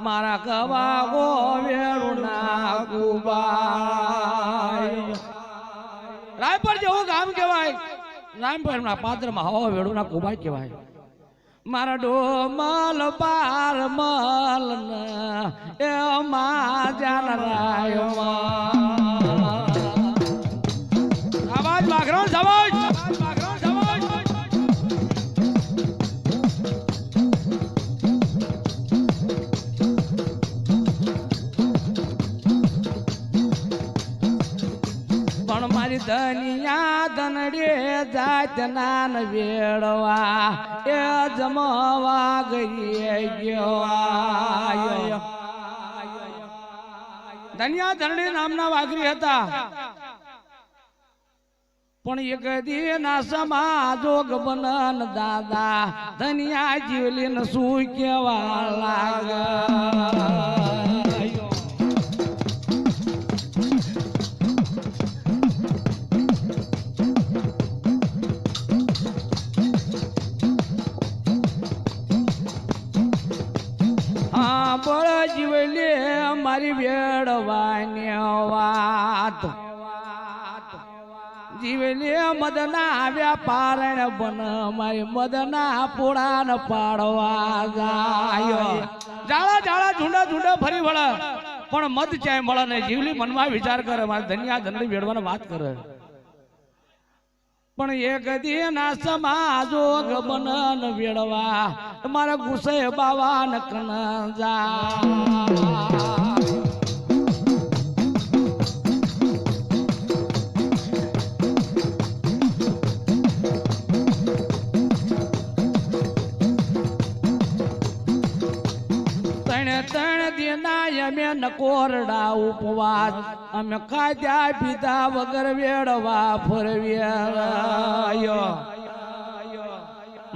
મારા કવા ગો વેણું નાગુબાઈ રાયપર જેવું ગામ કહેવાય. રાયપર ના પાદરમાં હવા વેણું ના કુબાઈ કહેવાય. મારા ડોમલ પાર મલ એ મા જાન રાય આવાજ વાગરો સવાજ ધનિયા ધનડે જાત નાન વેડવા એ જમવા ગઈ ગયો. ધનિયા ધનડે નામના વાઘરી હતા, પણ એક દી ના સમા જોગ બનન દાદા ધનિયા જીવલી ને શું કેવા લાગ. બળ જીવલે મારી વેડવાની વાત જીવલે મદના આવ્યા પારણ બન મારી મદના પોળાન પાડવા જાય. જાળા જાળા ઝુંડા ઝુંડા ફરી વળ પણ મદ ચાય મળે ને. જીવલી મનમાં વિચાર કરે મારી ધનિયા ધનડી વેડવાની વાત કરે, પણ એક દી ના સમાજોગ બનન વેડવા મારા ગુસ્સે બાવા ન કન જા. ત્રણ દિના અમે નકોરડા ઉપવાસ અમે ખાધ્યા પીધા વગર વેડવા ફરવ્યા.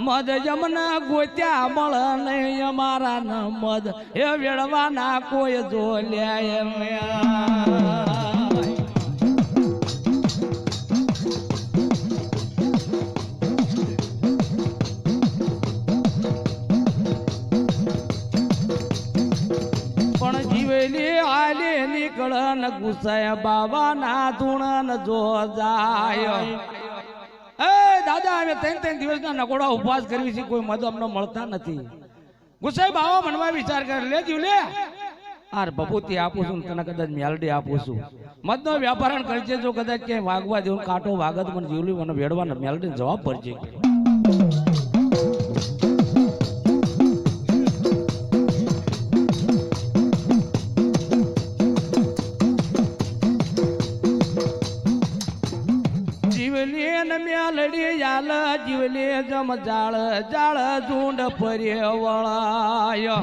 મદ જમના ગોત્યા મળ નહીં અમારા ન મદ એ વેડવાના કોઈ જો લે. નીકળન ગુસાય બાબા ના ધૂણન જો જાય. એ દાદા અમે 3 દિવસના નકોડા ઉપવાસ કરી છે, કોઈ મદ અમને મળતા નથી. ગુસાઈ બાવા મનમાં વિચાર કરે લે જીવ લે આર બપોતી આપું છું તને કદાચ મેલડી આપું છું. મદનો વ્યાપારણ કરી છે, જો કદાચ ક્યાંય વાગવા જેવું કાંટો વાગત મને જીવલી મને વેડવાનો મેલડી જવાબ પડશે. મેલડી યાલ જીવલે જમ જાળ જાળ ઝુંડ ફરે વળાય.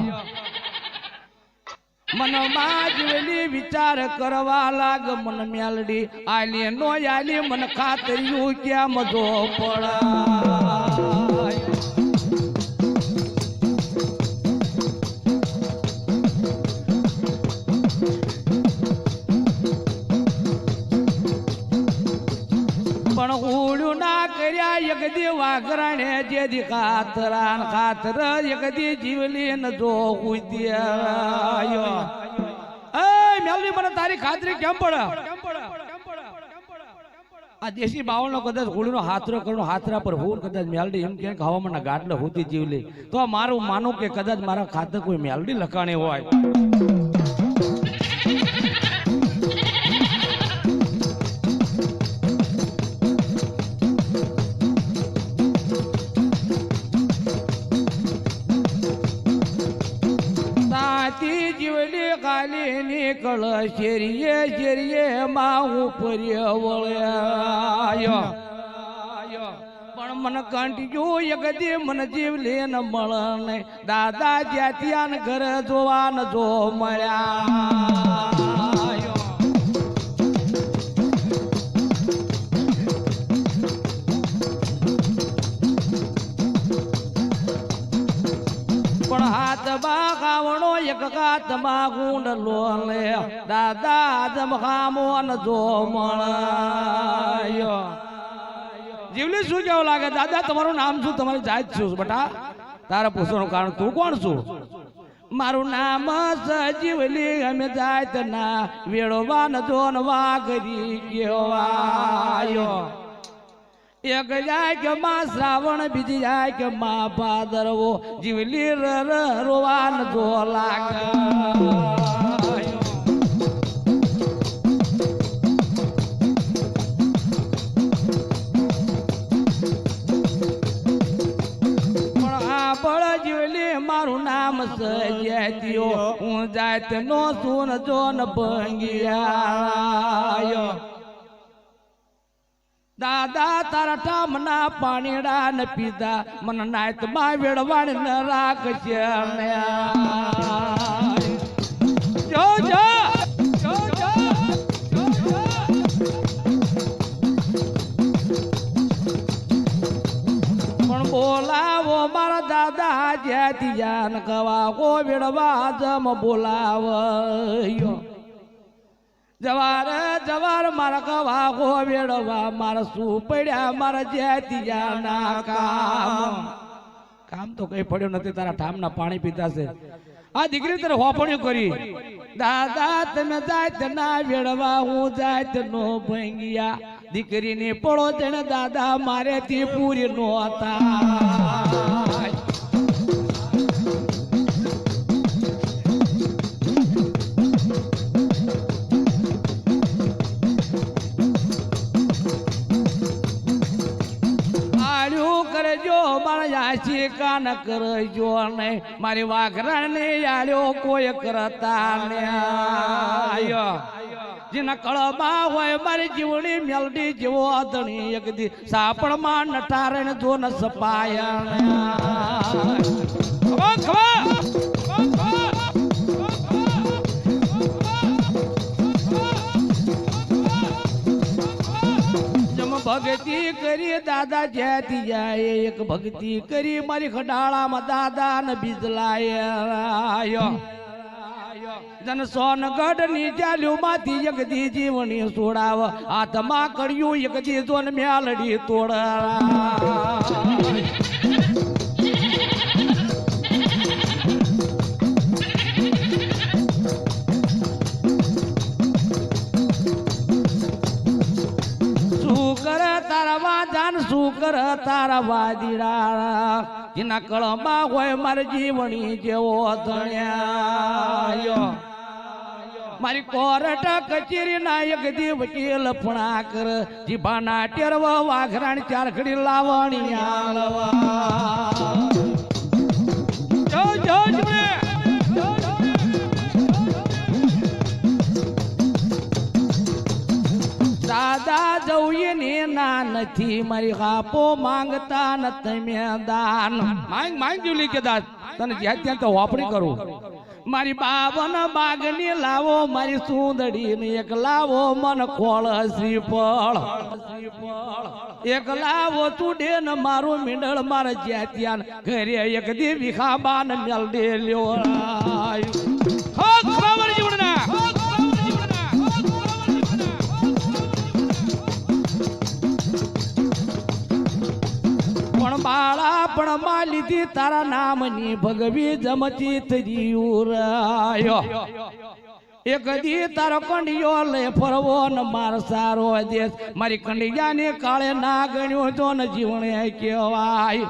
મનમાં જીવલી વિચાર કરવા લાગ મન મેલડી આલી નો આલી મન ખાતર્યું ક્યાં મજો પડાય. પણ ઉડું ના કર્યા એક દી વાઘરાણે જે દી ખાતરાન ખાતર એક દી જીવલી ન જો ઉદ્યાયો એ મેલડી મને તારી ખાતરી કેમ પડે આ દેશી બાવળનો કદાચ હોળીનો હાથરો કરનો હાથરા પર હોર કદાચ મેલડી એમ કે હવામાનના ગાડલે હોતી જીવલી તો મારું માનું કે કદાચ મારા ખાતે કોઈ મેલડી લખાણી હોય જીવલી કાલી નીકળ શેરીએ શેરીએ માં ઉપર વળ્યા પણ મન કંઠ્યું એક દી મન જીવલી ન મળ નહીં દાદા જ્યાંથી ને ઘર જોવા ન જો મળ્યા ગાવણો એક કાતમાં ગુંડલો લે દાદા જમખામો ન જો મળ્યો જીવલી શું કેવું લાગે દાદા તમારું નામ શું તમારી જાત શું બટા તારા પૂછવાનું કારણ તું કોણ છું મારું નામ સજીવલી અમે જાત ના વેળવા ન જોન વાઘરી કેવાયો એક જાય કે માં શ્રાવણ બીજી જાય કે માં ભાદરવો જીવલી રોવાન જો લાગે પણ આ બળ જીવલી મારું નામ સજ્યાતીઓ હું જાત નો સુન જો ન ભંગિયા દાદા તારા ટામના પાણીડા ન પીધા મન નાયત માં વેડવાણ ન રાખશે જો જો પણ બોલાવો મારા દાદા જ્યાંથી જાન કવા કો વેડવા જમ બોલાવ્યો જવાર જવાર મારા કવા ગો વેડવા મારા શું પડ્યા મારા જ્યાતિયાના કામ તો કઈ પડ્યું નથી તારા ઠામના પાણી પીતા છે આ દીકરી તને હોપણ્યું કરી દાદા તમે જાત ના વેડવા હું જાત નો ભંગિયા દીકરીને પડો તેને દાદા મારેથી પૂરી નો હતા કાન કરજો ને મારી વાઘરા ને આલ્યો કોઈ કરતા ને જેના કળમાં હોય મારી જીવણી મેલડી જેવો અધણી એક દી સાપણમાં નટારણ જો ન ભક્તિ કરી દાદા જ્યાંથી જાય એક ભક્તિ કરી મારી ખડાળામાં દાદા ને બીજલાય જન સોનગઢ ની ચાલ્યું માંથી એક દી જીવણી સોડાવ હાથમાં કર્યું એક દી જોન મેલડી તોડા શુકર તારા વાદીડા જેના કળમાં હોય મારી જીવણી જેવો ધણ્યા મારી કોર્ટ કચેરી ના એક દી વકીલ ફણા કર જીભાના ટેરવા વાઘરાણ ચાર ઘડી લાવણી દાદા જઈએ ને ના નથી મારી હાપો માંગતા ન તમે દાન માંગ માંગ જોલી કે દાદ તને જ્યાં ત્યાં તો વાપરી કરું મારી બાવન બાગની લાવો મારી સુંદડી ને એક લાવો મન ખોળ શ્રીફળ એક લાવો ચૂડે ને મારું મીંડળ મારે જ્યાં ત્યાં ઘરે એક દી વિખાબા ને મેલડે લ્યો બાળા પણ માં લીધી તારા નામની ભગવી જમતી તરીયો એક દી તારો કંડિયો લે ફરવો ને માર સારો દેશ મારી કંડિયાને કાળે ના ગણ્યો તો ને જીવણે કહેવાય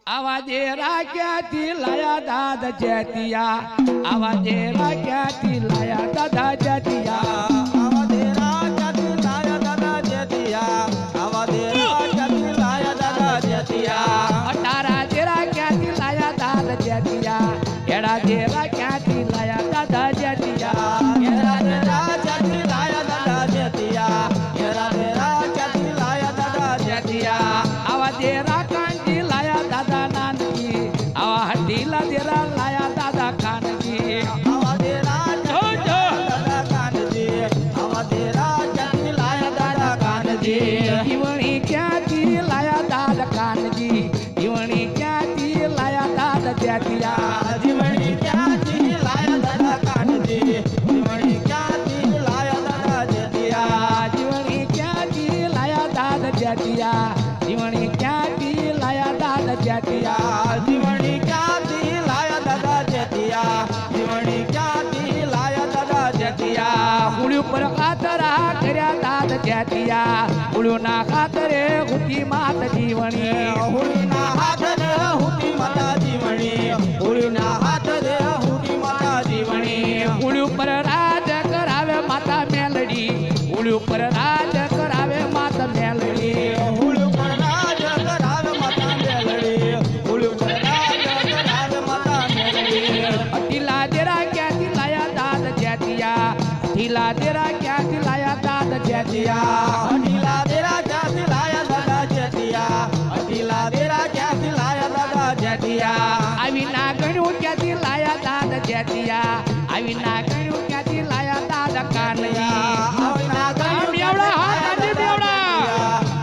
આવા જે રાખ્યાથી લાયા દાદા જેતિયા આવા જે રાખ્યાથી લાયા દાદા જેતિયા આવા દે રાખ્યાથી લાયા દાદા જેતિયા આવા દે રાખ્યાથી લાયા દાદા જેતિયા અટારા જે રાખ્યાથી લાયા દાદા જેતિયા એડા જે રાખ્યાથી લાયા દાદા જેતિયા એરા દે રાખ્યાથી લાયા દાદા જેતિયા એરા દે રાખ્યાથી લાયા દાદા જેતિયા આવા જે રાકાંજી લાયા દાદા નાનજી આવા હટીલા દેરા લાયા દાદા કાનજી આવા દે રાખ્યાથી દાદા કાનજી આવા દે રાખ્યાથી લાયા દાદા કાનજી જીવણી ક્યાંથી લાયા દાદા કાનજી જીવણી ક્યાંથી લાયા દાદા જેતિયા જીવણી ક્યાંથી લાયા દાદા કાનજી જીવણી ક્યાંથી લાયા દાદા જેતિયા જીવણી ક્યાંથી લાયા દાદા જેતિયા જીવણી ક્યાંથી લાયા દાદા જેતિયા જીવણી ક્યાંથી લાયા દાદા જેતિયા જીવણી ક્યાંથી લાયા દાદા જેતિયા ઉળ્યું પર ખાતરા કર્યા દાદા જેતિયા ઉળ્યું ના ખાતરે હુતી માત જીવણી હુડીના હાથ દે હુડી માતા જીવણી હુડીના હાથ દે હુડી માતા જીવણી ઉળ્યું પર રાજ કરાવે માતા મેલડી ઉળ્યું પર રાજ કરાવે માતા મેલડી હુડું પર રાજ કરાવે માતા મેલડી હુડું પર રાજ કરાવે માતા મેલડી અટીલા દેરા ક્યાંથી લાયા દાદા જેતિયા અટીલા દેરા ક્યાંથી લાયા દાદા જેતિયા અટીલા દેરા ક્યાંથી લાયા દાદા જેતિયા અટીલા દેરા ક્યાંથી લાયા દાદા જેતિયા આવી ના ગણ્યું ક્યાંથી લાયા દાદા જેતિયા આવી ના ગણ્યું ક્યાંથી લાયા દાદા કાનજી આવીના બેવડા, હા, કાનજી બેવડા.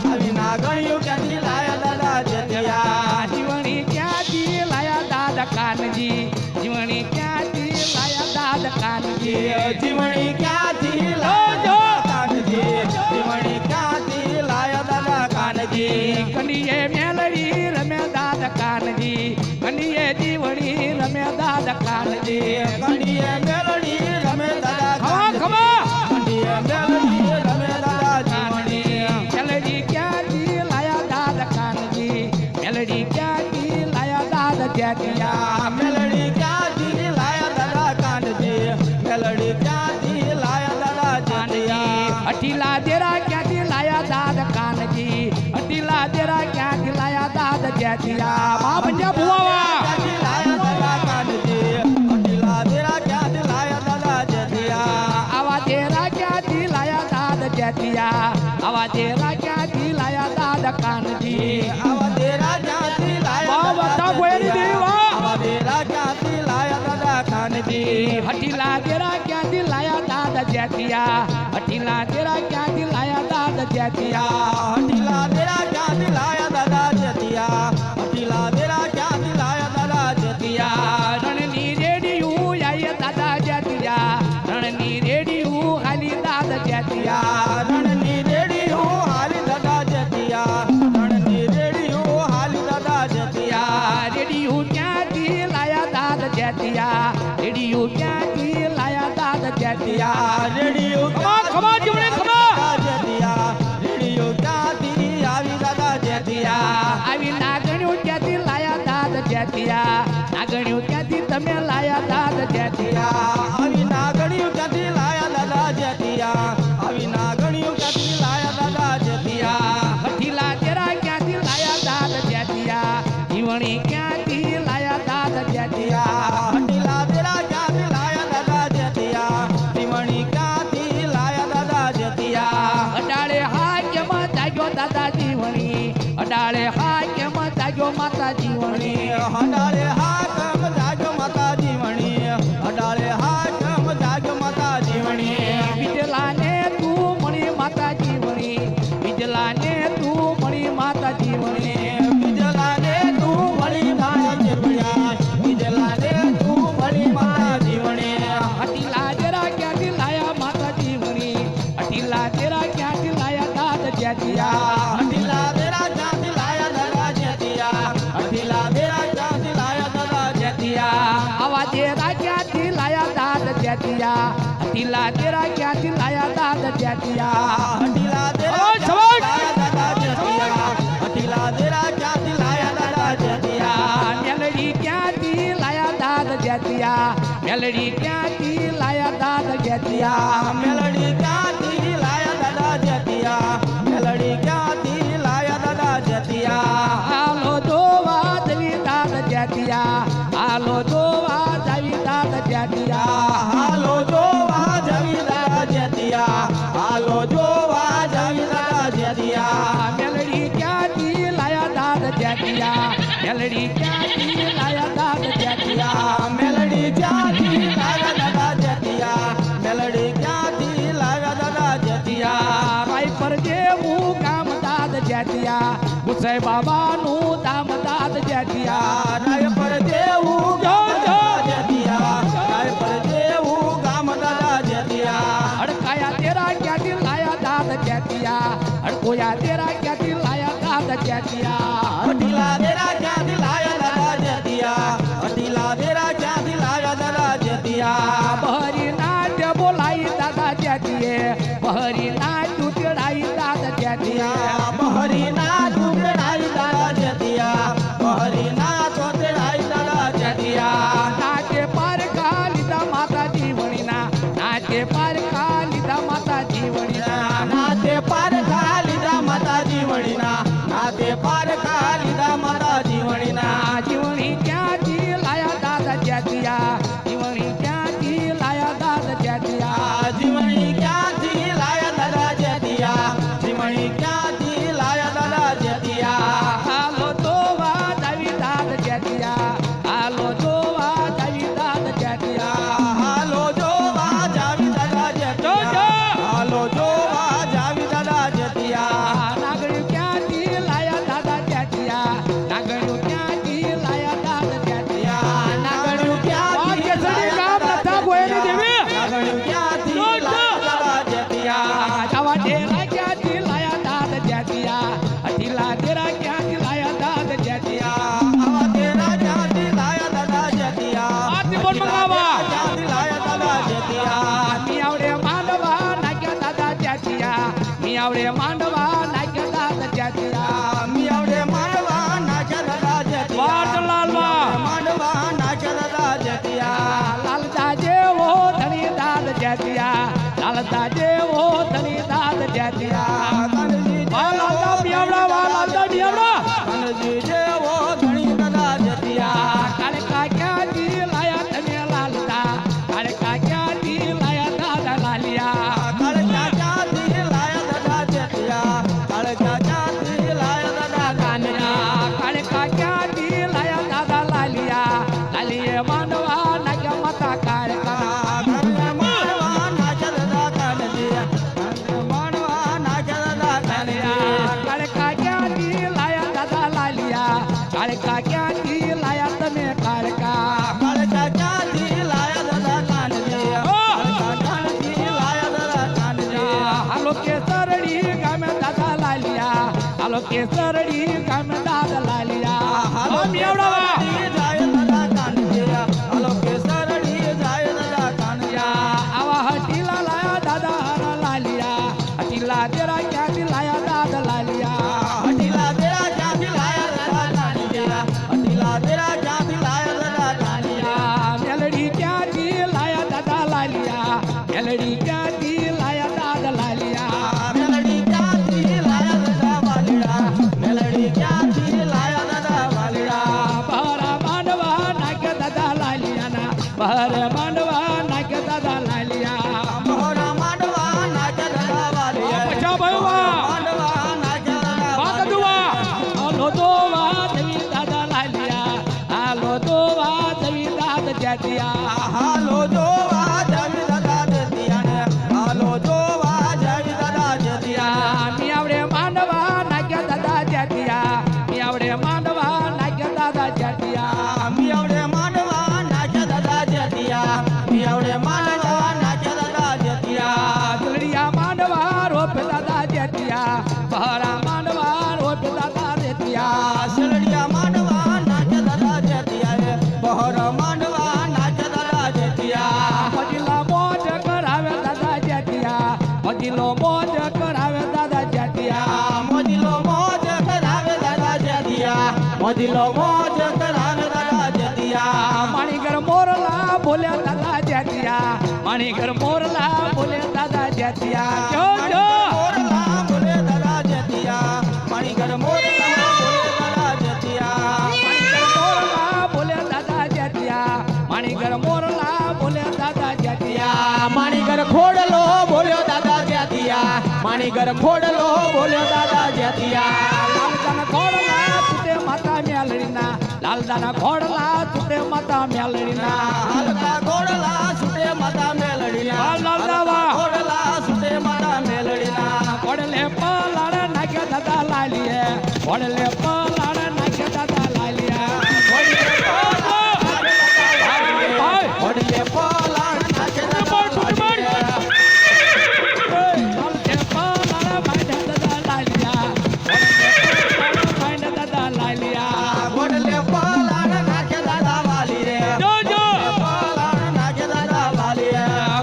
આવીના ગણ્યું ક્યાંથી લાયા દાદા જેતિયા જીવણી ક્યાંથી લાયા દાદા કાનજી જીવણી ક્યાંથી લાયા દાદા કાનજી જીવણી ક્યાંથી લાયા કાનજી જીવણી ક્યાંથી લાયા દાદા કાનજી કનીએ મેલડી રમે દાદા કાનજી કનીએ જીવણી રમે દાદા કાનજી કણીએ મેલડી રમે દાદા ખમા ખમા કણીએ મેલડી રમે દાદા જીવણી મેલડી ક્યાંથી લાયા દાદા કાનજી મેલડી ક્યાંથી લાયા દાદા જેતિયા મેલડી ક્યાંથી લાયા દાદા કાનજી મેલડી ક્યાંથી લાયા દાદા જેતિયા અટીલા દેરા ક્યાંથી લાયા દાદા કાનજી અટીલા દેરા ક્યાંથી લાયા દાદા જેતિયા મા પંજા ભુવાવા ક્યાંથી લાયા દાદા કાનજી અટીલા દેરા ક્યાંથી લાયા દાદા જેતિયા આવા દેરા ક્યાંથી લાયા દાદા જેતિયા આવા દેરા ક્યાંથી લાયા દાદા કાનજી આવા દેરા ક્યાંથી લાયા વાહ, વત્તા ગોયરી દેવા. આવા દેરા ક્યાંથી લાયા દાદા કાનજી અટીલા દેરા ક્યાંથી લાયા દાદા જેતિયા અટીલા દેરા ક્યાંથી લાયા દાદા જેતિયા અટીલા દેરા ક્યાંથી લાયા દાદા જેતિયા અટીલા દેરા ક્યાંથી લાયા દાદા જેતિયા રણની રેડિયું આયે દાદા જેતિયા રણની રેડિયું હાલી દાદા જેતિયા રણની રેડીઓ હાલી દાદા જેતિયા રણની રેડીઓ હાલી દાદા જેતિયા રેડિયું ક્યાંથી લાયા દાદા જેતિયા રેડિયું ક્યાંથી લાયા દાદા જેતિયા રેડીઓ ખમા, ખમા, જીવણી, ખમા. જેતિયા રેડીઓ ક્યાંથી આવી દાદા જેતિયા આવી નાગણ્યું ક્યાંથી લાયા દાદા જેતિયા નાગણ્યું ક્યાંથી તમે લાયા દાદા જેતિયા આવી નાગણીઓ ક્યાંથી લાયા દાદા જેતિયા આવી નાગણીઓ ક્યાંથી લાયા દાદા જેતિયા હઠીલા તેરા ક્યાંથી લાયા દાદા જેતિયા જીવણી ક્યાંથી લાયા દાદા જેતિયા હટીલા દેરા ક્યાંથી લાયા દાદા જેતિયા ધીમણી ક્યાંથી લાયા દાદા જેતિયા અડાળે હાક્યમ જાગ્યો દાદા જીવણી અડાળે હાક્યમ જાગ્યો માતા જીવણી હડાળે હાકમ જાગ્યો માતા જીવણી હડાળે હાકમ જાગ્યો માતા જીવણી વિજલાને તું મળી માતા જીવણી વિજલાને તું મળી માતા જીવણી બીજલાને તું મળી માતા જીવણી બીજલાને તું મળી માતા જીવણી હટીલા તેરા ક્યાંથી લાયા માતા જીવણી હટીલા તેરા ક્યાંથી લાયા દાદા જેતિયા હટીલા દેરા ક્યાંથી લાયા દાદા જેતિયા તેરા ક્યાંથી લાયા દાદ જેતિયા ઢીલા તેરા ક્યાંથી લાયા દાદ જેતિયા હટીલા તેરા ઓય, સવાજ! લાયા દાદા જેતિયા હટીલા તેરા ક્યાંથી લાયા દાદા જેતિયા મેલડી ક્યાંથી લાયા દાદ જેતિયા મેલડી ક્યાંથી લાયા દાદ જેતિયા મેલડી ક્યાંથી લાયા દાદા જેતિયા મેલડી ક્યાંથી લાયા દાદા જેતિયા હાલો જોવા જવી દાદ જેતિયા હાલો જોવા જવી દાદ જેતિયા હાલો જોવા જવી દાદા જેતિયા હાલો જોવા જવી દાદા જેતિયા મેલડી ક્યાંથી લાયા દાદ જેતિયા મેલડી ક્યાંથી લાયા દાદ જેતિયા મેલડી ક્યાંથી લાયા દાદા જેતિયા મેલડી ક્યાંથી લાયા દાદા જેતિયા રાય પર જેવું ગામ દાદ જેતિયા ગુસાઈ બાબાનું દામ દાદ જેતિયા રાય પર દેવું ગામ દાદા જેતિયા રાય પર દેવું ગામ દાદા જેતિયા અડકાયા તેરા ક્યાંથી લાયા દાદ જેતિયા અડકોયા તેરા ક્યાંથી લાયા દાદ જેતિયા હટીલા તેરા ક્યાંથી લાયા દાદા જેતિયા હટીલા તેરા ક્યાંથી લાયા દાદા જેતિયા બહરી નાટ્ય બોલાઈ દાદા જેતિએ બહરી નાટ્ય તેડાઈ દાદ જેતિયા બહરી ના ઝુંકડાઈ દાદા જેતિયા બહરી ના ચોતડાઈ દાદા જેતિયા નાચે પારકા લીધા માતાજી વણીના નાચે પારકા લીધા માતાજી વણીના નાતે પાર ખા લીધા માતાજી વણીના નાતે પાર ખા લીધા માતાજી વણીના જીવણી ક્યાંથી લાયા દાદા જેતિયા જીવણી ક્યાંથી લાયા દાદા જેતિયા જીવણી ક્યાંથી લાયા દાદા જેતિયા જીવણી ક્યાંથી લાયા દાદા જેતિયા હાલો જોવા જાવી દાદ જેતિયા હાલો જોવા જાવી દાદ જેતિયા હાલો જોવા જાવી દાદા જેતિયા હાલો જોવા જાવી દાદા જેતિયા નાગણ્યું ક્યાંથી લાયા દાદા જેતિયા નાગણ્યું ક્યાંથી લાયા દાદા જેતિયા નાગણ્યું ક્યાંથી કેસરી ગામ નથા ગોયની દેવી નાગણ્યું ક્યાંથી લાયા દાદા જેતિયા આવા ડેરા ક્યાંથી લાયા દાદ જેતિયા અઢીલા ડેરા ક્યાંથી લાયા દાદ જેતિયા આવા તેરા ક્યાંથી લાયા દાદા જેતિયા આરતી બોલ મંગાવા. ક્યાંથી લાયા દાદા જેતિયા મી આવડે માંડવા નાખ્યા દાદા જેતિયા મી આવડે માંડવા નાખ્યા દાદા જેતિયા મિયાવડે માંડવા નાખ્યા દાદા જેતિયા વાટલાલમાં. માંડવા નાખ્યા દાદા જેતિયા લાલતા જેવો ધણી દાદ જેતિયા લાલતા જેવો ધણી દાદ જેતિયા કનજી વા લાલતા મિયાવડા વા લાલતા મિયાવડા કનજી જેવો ધણી દાદા જેતિયા કાળકા ક્યાંથી લાયા તમે લાલતા કાળકા ક્યાંથી લાયા દાદા લાલિયા કાળકા ક્યાંથી લાયા દાદા જેતિયા કાળકા ક્યાંથી લાયા દાદા કાનજી કાળકા ક્યાંથી લાયા દાદા લાલિયા લાલીએ માંડવા નાખ્યા માતા કાળકા માંડવા નાખ્યા દાદા કાનજી માંડવા નાખ્યા દાદા કાનજી કાળકા ક્યાંથી લાયા દાદા લાલિયા કાળકા ક્યાંથી લાયા તમે કાળકા કાળકા ક્યાંથી લાયા દાદા કાનજી કાળકા ક્યાંથી લાયા દાદા કાનજી હાલો કે સરડી ગામે દાદા લાલિયા હાલો કે સરડી ગામે દાદા લાલિયા હાલો મેવડાવા જાય દાદા કાનજી હાલો કે સરડી જાય દાદા કાનજી આવા હટીલા લાયા દાદા હારા લાલિયા હટીલા તેરા ક્યાંથી લાયા દાદા લાલિયા હટીલા તેરા ક્યાંથી લાયા દાદા કાનજી હટીલા તેરા ક્યાંથી લાયા દાદા કાનજી મેલડી ક્યાંથી લાયા દાદા લાલિયા મેલડી ક્યાંથી લાયા દાદા લાલિયા મેલડી ક્યાંથી લાયા દાદા વાલીડા મેલડી ક્યાંથી લાયા દાદા વાલીડા બહારા માંડવા નાખ્યા દાદા લાલિયાના બહાર માંડવા નાખ્યા દાદા લાલિયા મોહરા માંડવા નાખ્યા દાદા વાલીડા પછા ભયવા માંડવા નાખ્યા દાદા વાગદુવા હાલો દોવા દેવી દાદા લાલિયા હાલો દોવા દેવી દાદા જેતિયા હાલો જોવા જાવી દાદા જેતિયા હાલો જોવા જાવી દાદા જેતિયા મી આવડે માંડવા નાખ્યા દાદા જેતિયા મી આવડે માંડવા નાખ્યા દાદા જેતિયા મિયાવડે માંડવા નાખ્યા દાદા જેતિયા મિયાવડે માંડવા નાખ્યા દાદા જેતિયા દલડિયા માંડવા રોપ દાદા જેતિયા બહારા માંડવા રોપ દાદા જેતિયા શેલડિયા માંડવા નાખ્યા દાદા જેતિયા બહોર માંડવા નાખ્યા દાદા મોરલા બોલ્યા દાદા જેતિયા માણીકર મોરલા બોલ્યા દાદા જેતિયા જો જો મોરલા બોલે દાદા જેતિયા માણીકર મોરલા બોલે દાદા જેતિયા મોરલા બોલ્યા દાદા જેતિયા માણીકર મોરલા બોલ્યા દાદા જેતિયા માણીકર ખોડલો બોલ્યો દાદા જેતિયા માણીકર ખોડલો બોલ્યો દાદા જેતિયા લાલદાના ઘોડલા તૂટે માતા મેલડીના લાલદાના ઘોડલા તૂટે માતા મેલડીના હાલકા ઘોડલા સુટે માતા મેલડીના લાલદા વાહ. ઘોડલા સુટે માતા મેલડીના ઘોડલે પલાળ નાખ્યા દાદા લાલીએ ઘોડલે પલાળ નાખ્યા દાદા લાલીએ ઘોડીએ પલાણ નાખે દાદા વાલીએ. ઘોડલે પલાણ નાખે દાદા વાલી રે પલાણ નાખે દાદા વાલી રે ઘોડલે પલાળ નાખ્યા દાદા લાલીયા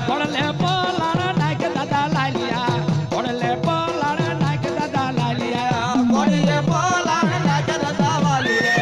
ઘોડલે પલાળ નાખ્યા દાદા લાલીયા ઘોડીએ પલાણ નાખે દાદા વાલી રે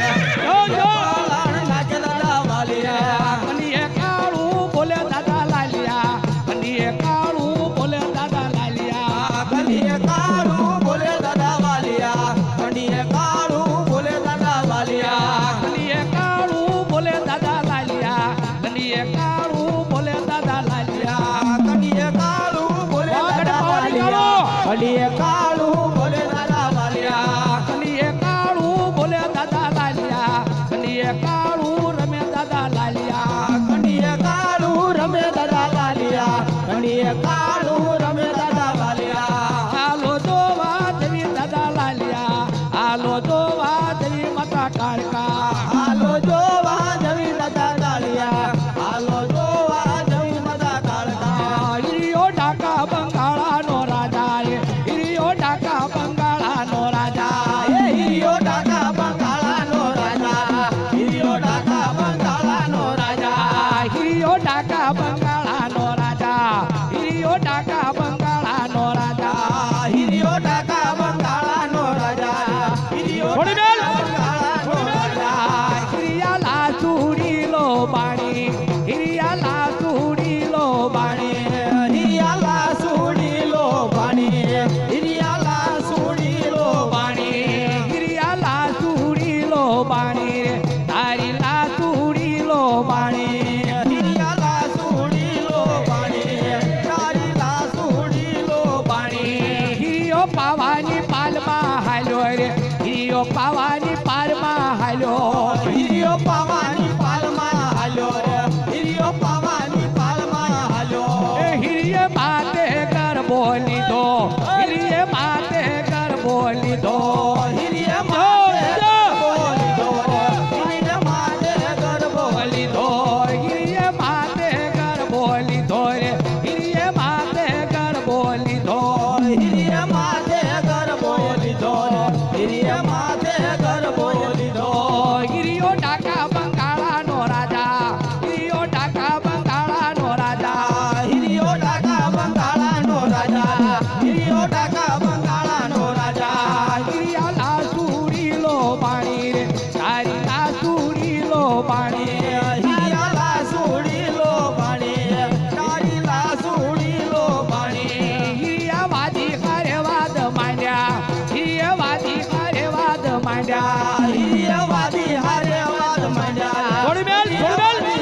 પલાણ નાખે દાદા વાલી રે કનીએ કાળું બોલે દાદા લાલિયા કનીએ કાળું બોલે દાદા લાલિયા કનીએ કાળું બોલે દાદા વાલિયા કનીએ કાળું બોલે દાદા વાલિયા કનીએ કાળું બોલે દાદા લાલિયા કનીએ કાળું બોલે દાદા લાલિયા કનીએ કાળું બોલે દાદા વાલિયા કનીએ કાળું બોલે દાદા વાલિયા કનીએ કાળું બોલે દાદા લાલિયા કનીએ કાળું રમે દાદા લાલિયા કનીએ કાળું રમે દાદા વાલિયા કનીએ કાળું રમે દાદા વાલિયા હાલો જોવા જવી દાદા લાલિયા હાલો જોવા જવી માતા કાળકા હાલો જોવા જવી દાદા કાળિયા હાલો જોવા જવી દાદા કાળકા હિરિયો ઢાકા બંગાળાનો રાજા હિરિયો ઢાકા બંગાળાનો રાજા એ હિરિયો ઢાકા બંગાળાનો રાજા હિરિયો ઢાકા બંગાળાનો રાજા હિરિયો ઢાકા બંગાળાનો રાજા હિરિયો ઢાકા બંગાળાનો રાજા હિરિયો ઢાકા બંગાળાનો રાજા હિરિયો થોડી બેલ. બંગાળાનો રાજા હિરિયા લાસુડી લો બાણી હિરિયા લાસુડી લો બાણી હિરિયાલા સુડી લો પાણી હિરિયાલા સુડી લો બાણી હિરિયા લાસુડી લો બાણી રે તારી લાસુડી લો બાણી હિરિયાલા સુડી લો પાણી તારી લા સુડી લો પાણી હિરિયો પાવાની પાલમાં હાલ્યો રે હિરિયો પાવાની પાલમાં હાલ્યો હિરિયો પાવાની પાલમાં હાલ્યો રે હિરિયો પાવાની પાલમાં હાલ્યો એ હિરિયે માતે ગરબો લીધો હિરિયે માતે ગરબો લીધો હિરિયે માતે ગરબો લીધો હિરિયે માતે ગરબો લીધો હિરિયે માતે ગરબો લીધો રે હિરિયે માતે ગરબો લીધો હિરિયે માતે ગરબો લીધો હિરિયે માતે ગરબો લીધો હિરિયો ઢાકા બંગાળાનો રાજા હિરિયો ઢાકા બંગાળાનો રાજા હિરિયો ઢાકા બંગાળાનો રાજા હિરિયો ઢાકા બંગાળાનો રાજા હિરિયા લાસુડી લો પાણી રે તારી લાસુડી લો પાણી હિરિયાલા સુડી લો પાણી તારી લા સુડી લો પાણી હિરિયા વાદી કરે વાદ માંડ્યા હિરિયા વાદી કરે વાદ માંડ્યા હિરિયવાદી હારે વાદ માંડ્યા થોડી બેલ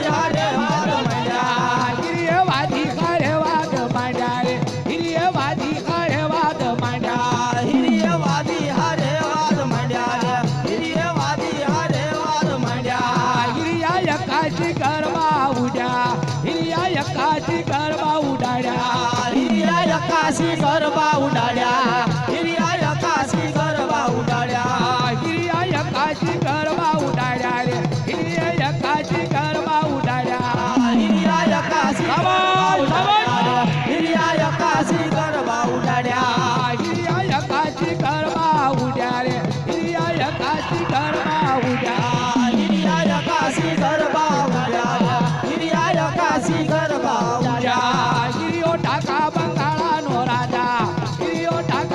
હારે વાદ માંડ્યા હિરિયા વાદી કરે વાદ માંડ્યા રે હિરિયા વાદી કરે વાદ માંડ્યા હિરિયવાદી હારે વાદ માંડ્યા હિરિયવાદી હારે વાદ માંડ્યા હિરિયા યકાશી ગરબા ઉડ્યા હિરિયા યકાશી ગરબા ઉડાડ્યા હિરિયા યકાશી ગરબા ઉડાડ્યા હિરિયા યકાશી ગરબા ઉડાડ્યા હિરિયા યકાશી ગરબા ઉડાડ્યા રે હિરિયા યકાશી ગરબા ઉડાડ્યા હિરિયા યકાશી શાબાશ, શાબાશ. હિરિયા યકાશી ગરબા ઉડાડ્યા હિરિયા યકાશી ગરબા ઉડ્યા રે હિરિયા યકાશી ગરબા ઉડ્યા હિરિયા યકાશી ગરબા ઉડાડ્યા હિરિયા યકાશી ગરબા ઉડાડ્યા હિરિયો ઢાકા બંગાળાનો રાજા હિરિયો ઢાકા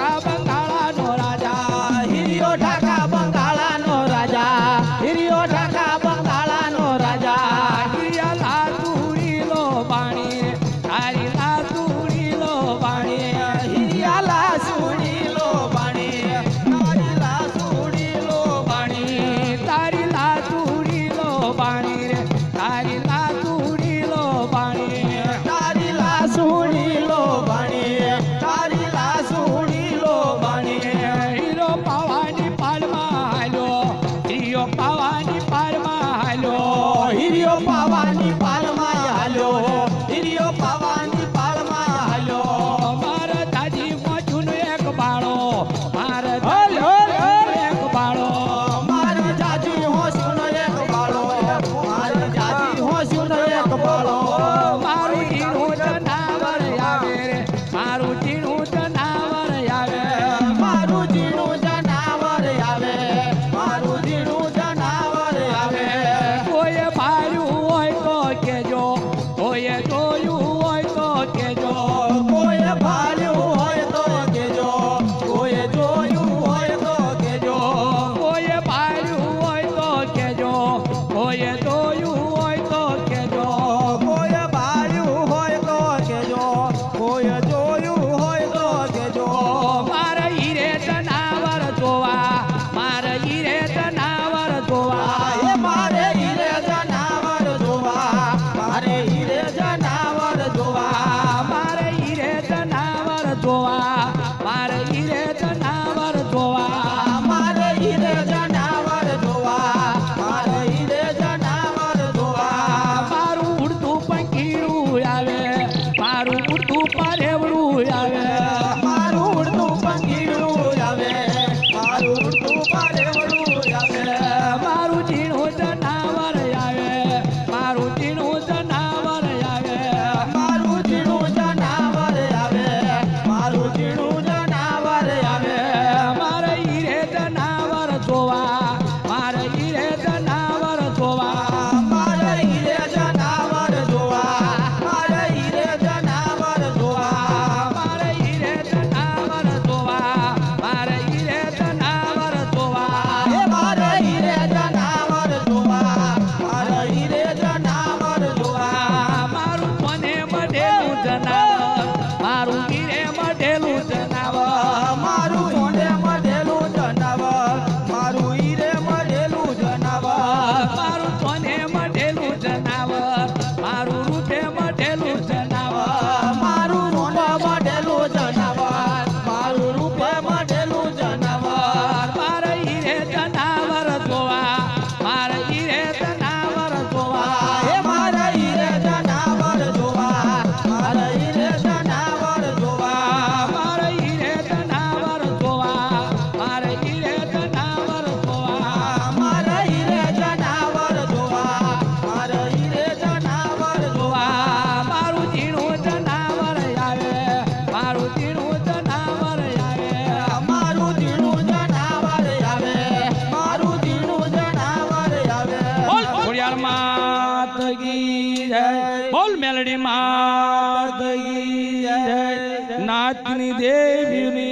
કોઈએ જોયું હોય તો કેજો કોઈ ભાળ્યું હોય તો કેજો કોઈ જોયું હોય તો કેજો કોઈએ ભાળ્યું હોય તો કેજો કોઈએ જોયું હોય તો કેજો કોઈ ભાળ્યું હોય તો કેજો કોઈ જોયું હોય તો કેજો મારે હીરે જનાવર જોવા મારે હીરે જનાવર જોવા એ મારે હીરે જનાવર જોવા મારે હીરે જનાવર જોવા મારે હીરે જનાવર જોવા મારે હીરે જનાવર જોવા મારે હીરે જનાવર જોવા મારે હીરે જનાવર જોવા મારું ઉડતું પંખીડું આવે મારું ઉડતું પારેવડું આવે મારું ઉડતું પંખીડું આવે મારું ઉડતું પારેવડું આવે મારું ઝીણું જનાવર આવે મારું ઝીણું જનાવર આવે મારું ઝીણું જનાવર આવે મારું ઝીણું જનાવર આવે મારે હીરે જનાવર જોવા મારે હીરે જનાવર જોવા મારે હીરે જનાવર જોવા મારે હીરે જનાવર જોવા મારે હીરે જનાવર જોવા મારે હીરે જનાવર જોવા એ મારે હીરે જનાવર જોવા મારે હીરે જનાવર જોવા મારું મને મઢેલું જનાવર મારું હીરે મઢેલું જનાવર મારું હીરે મઢેલું જનાવર મારું હીરે મઢેલું જનાવર મારું મને મઢેલું જનાવર મારું રૂપે મઢેલું જનાવર મારું રૂપ મઢેલું જનાવર મારું રૂપે મઢેલું જનાવર મારે હીરે જનાવર જોવા મારે હીરે જનાવર જોવા એ મારે હીરે જનાવર જોવા મારે હીરે જનાવર જોવા મારે હીરે જનાવર જોવા મારે હીરે જનાવર જોવા મારે હીરે જનાવર જોવા મારે હીરે જનાવર જોવા મારું ઝીણું જનાવર આવે મારું ઝીણું જનાવર આવે મારું ઝીણું જનાવર આવે મારું ઝીણું જનાવર આવે બોલ ખોડિયાર માત કી જય બોલ મેલડી માત કી જય નાચની દેવીની